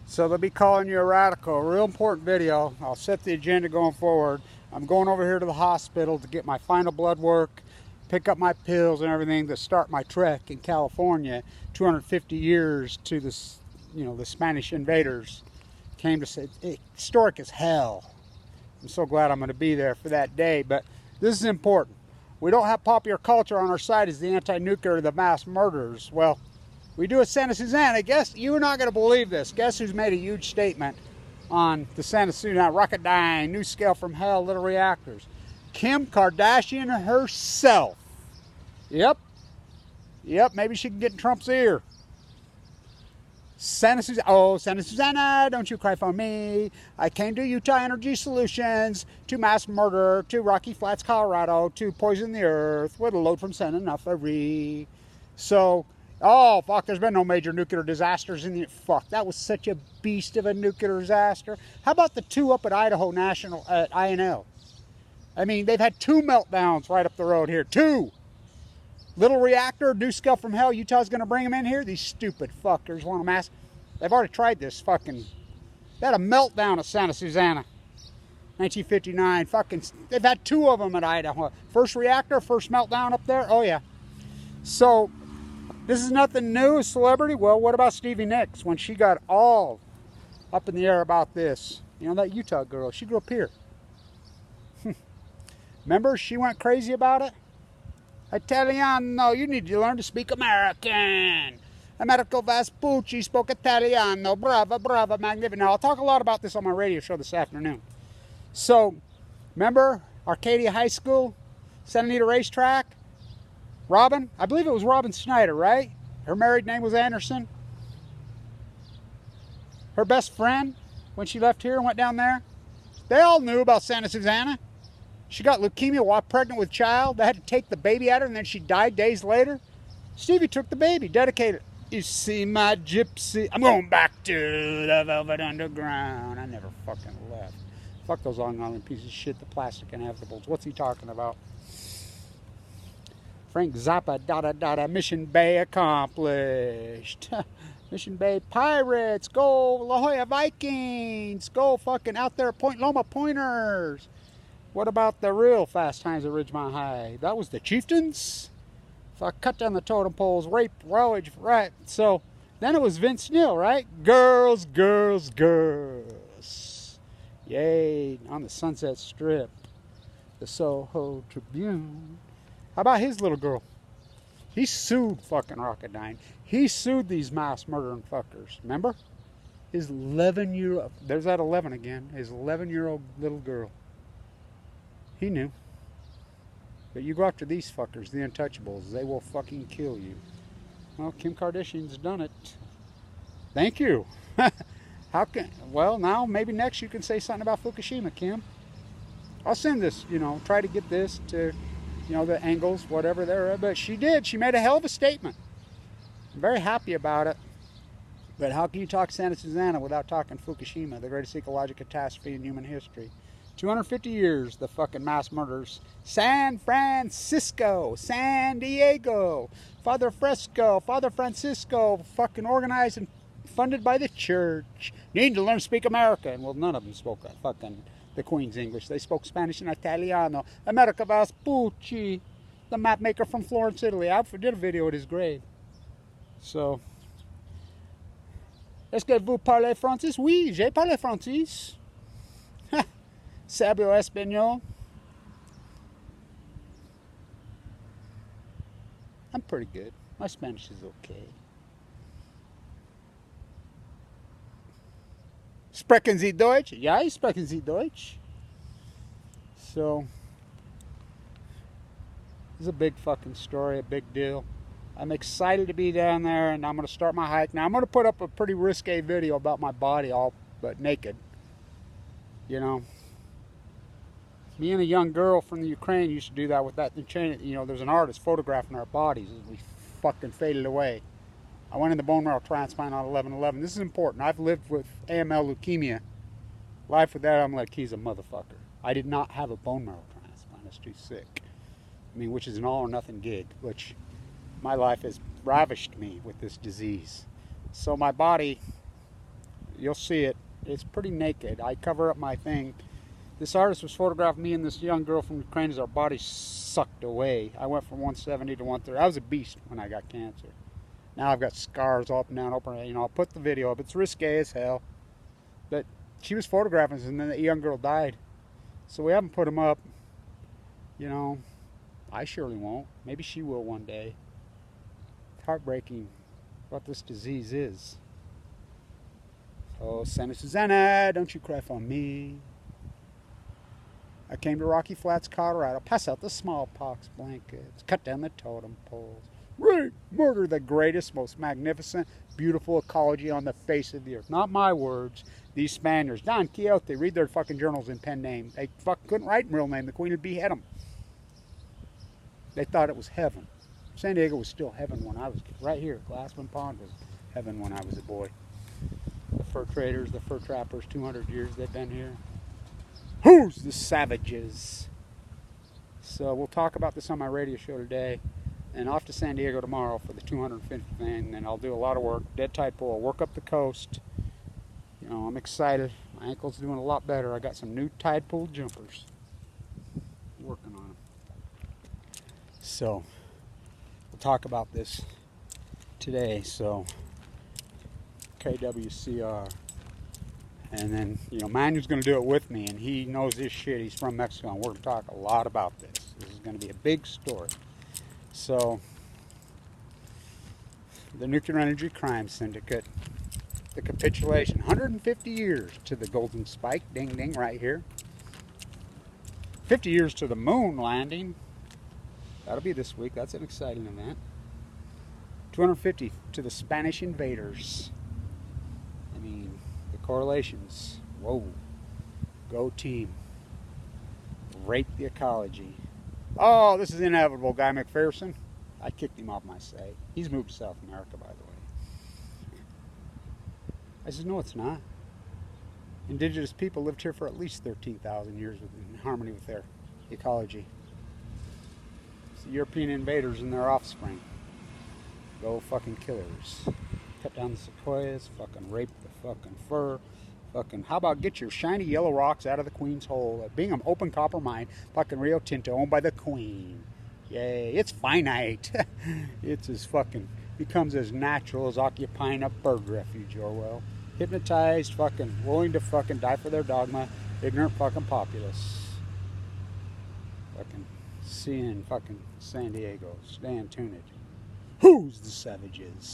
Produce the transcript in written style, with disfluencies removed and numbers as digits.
So they'll be calling you a radical. A real important video. I'll set the agenda going forward. I'm going over here to the hospital to get my final blood work, pick up my pills and everything to start my trek in California. 250 years to this, the Spanish invaders came to say, historic as hell. I'm so glad I'm going to be there for that day. But this is important. We don't have popular culture on our side as the anti-nuclear, the mass murderers. Well, we do at Santa Susana. Guess you're not going to believe this. Guess who's made a huge statement on the Santa Susana Rocketdyne, new scale from hell, little reactors? Kim Kardashian herself. Yep, maybe she can get in Trump's ear. Santa Susana, don't you cry for me. I came to Utah Energy Solutions to mass murder, to Rocky Flats, Colorado, to poison the earth with a load from Santa Fe. So, oh, fuck, there's been no major nuclear disasters in the... Fuck, that was such a beast of a nuclear disaster. How about the two up at Idaho National, at INL? I mean, they've had 2 meltdowns right up the road here. 2! Little reactor, new scale from hell. Utah's going to bring them in here? These stupid fuckers want to mass... They've already tried this fucking... They had a meltdown at Santa Susana. 1959. Fucking... They've had 2 of them at Idaho. First reactor, first meltdown up there. Oh, yeah. So... This is nothing new, a celebrity. Well, what about Stevie Nicks when she got all up in the air about this? That Utah girl, she grew up here. Remember, she went crazy about it? Italiano, you need to learn to speak American. Americo Vespucci spoke Italiano. Brava, brava, magnificent. Now, I'll talk a lot about this on my radio show this afternoon. So, remember Arcadia High School, Santa Anita Racetrack? Robin, I believe it was Robin Snyder, right? Her married name was Anderson. Her best friend, when she left here and went down there, they all knew about Santa Susana. She got leukemia while pregnant with child. They had to take the baby at her, and then she died days later. Stevie took the baby, dedicated. You see my gypsy. I'm going back to the Velvet Underground. I never fucking left. Fuck those Long Island pieces of shit, the plastic inevitables. What's he talking about? Frank Zappa, Mission Bay accomplished. Mission Bay Pirates, go La Jolla Vikings, go fucking out there at Point Loma Pointers. What about the real Fast Times at Ridgemont High? That was the Chieftains. Fuck, cut down the totem poles, rape, rawage, right. So, then it was Vince Neil, right? Girls, girls, girls. Yay, on the Sunset Strip. The Soho Tribune. How about his little girl? He sued fucking Rocketdyne. He sued these mass murdering fuckers. Remember? His 11-year-old... There's that 11 again. His 11-year-old little girl. He knew. But you go after these fuckers, the untouchables. They will fucking kill you. Well, Kim Kardashian's done it. Thank you. How can... Well, now, maybe next you can say something about Fukushima, Kim. I'll send this, try to get this to... the angles, whatever there are. But she did. She made a hell of a statement. I'm very happy about it. But how can you talk Santa Susana without talking Fukushima, the greatest ecological catastrophe in human history? 250 years, the fucking mass murders. San Francisco, San Diego, Father Fresco, Father Francisco, fucking organized and funded by the church. You need to learn to speak American. Well, none of them spoke fucking... the Queen's English. They spoke Spanish and Italiano. Americo Vespucci, the map maker from Florence, Italy. I did a video at his grave. So, est-ce que vous parlez français? Oui, j'ai parlé français. Sabio español. I'm pretty good. My Spanish is okay. Sprechen Sie Deutsch? Ja, ich sprechen Sie Deutsch. So, this is a big fucking story, a big deal. I'm excited to be down there, and I'm going to start my hike. Now, I'm going to put up a pretty risque video about my body all but naked. Me and a young girl from the Ukraine used to do that with that. There's an artist photographing our bodies as we fucking faded away. I went in the bone marrow transplant on 11/11. This is important. I've lived with AML leukemia. Life with that, I'm like, he's a motherfucker. I did not have a bone marrow transplant. It's too sick. Which is an all or nothing gig, which my life has ravished me with this disease. So my body You'll see it. It's pretty naked. I cover up my thing. This artist was photographing me and this young girl from Ukraine as our bodies sucked away. I went from 170 to 130. I was a beast when I got cancer. Now I've got scars all up and down, open. You know, I'll put the video up. It's risque as hell. But she was photographing us, and then the young girl died. So we haven't put them up. You know, I surely won't. Maybe she will one day. It's heartbreaking what this disease is. Oh, Santa Susanna, don't you cry for me. I came to Rocky Flats, Colorado, pass out the smallpox blankets, cut down the totem poles, rape, murder the greatest, most magnificent, beautiful ecology on the face of the earth. Not my words. These Spaniards, Don Quixote, read their fucking journals in pen name. They couldn't write in real name. The Queen would behead them. They thought it was heaven. San Diego was still heaven when I was right here. Glassman Pond was heaven when I was a boy. The fur traders, the fur trappers, 200 years they've been here. Who's the savages? So we'll talk about this on my radio show today, and off to San Diego tomorrow for the 250th thing. And I'll do a lot of work, dead tide pull, work up the coast. You know, I'm excited. My ankle's doing a lot better. I got some new tide pool jumpers. Working on them. So we'll talk about this today. So KWCR. And then, you know, Manu's going to do it with me, and he knows his shit. He's from Mexico, and we're going to talk a lot about this. This is going to be a big story. So, the Nuclear Energy Crime Syndicate, the capitulation, 150 years to the Golden Spike, ding ding, right here. 50 years to the moon landing. That'll be this week. That's an exciting event. 250 to the Spanish invaders. I mean, correlations. Whoa. Go team. Rape the ecology. Oh, this is inevitable, Guy McPherson. I kicked him off my site. He's moved to South America, by the way. I said, no, it's not. Indigenous people lived here for at least 13,000 years in harmony with their ecology. It's the European invaders and their offspring. Go fucking killers. Cut down the sequoias, fucking rape the fucking fur, fucking, how about get your shiny yellow rocks out of the Queen's hole at Bingham Open Copper Mine, fucking Rio Tinto, owned by the Queen. Yay, it's finite. It's as fucking, becomes as natural as occupying a bird refuge, Orwell. Hypnotized, fucking, willing to fucking die for their dogma, ignorant fucking populace. Fucking, seeing fucking San Diego, staying tuned. Who's the savages?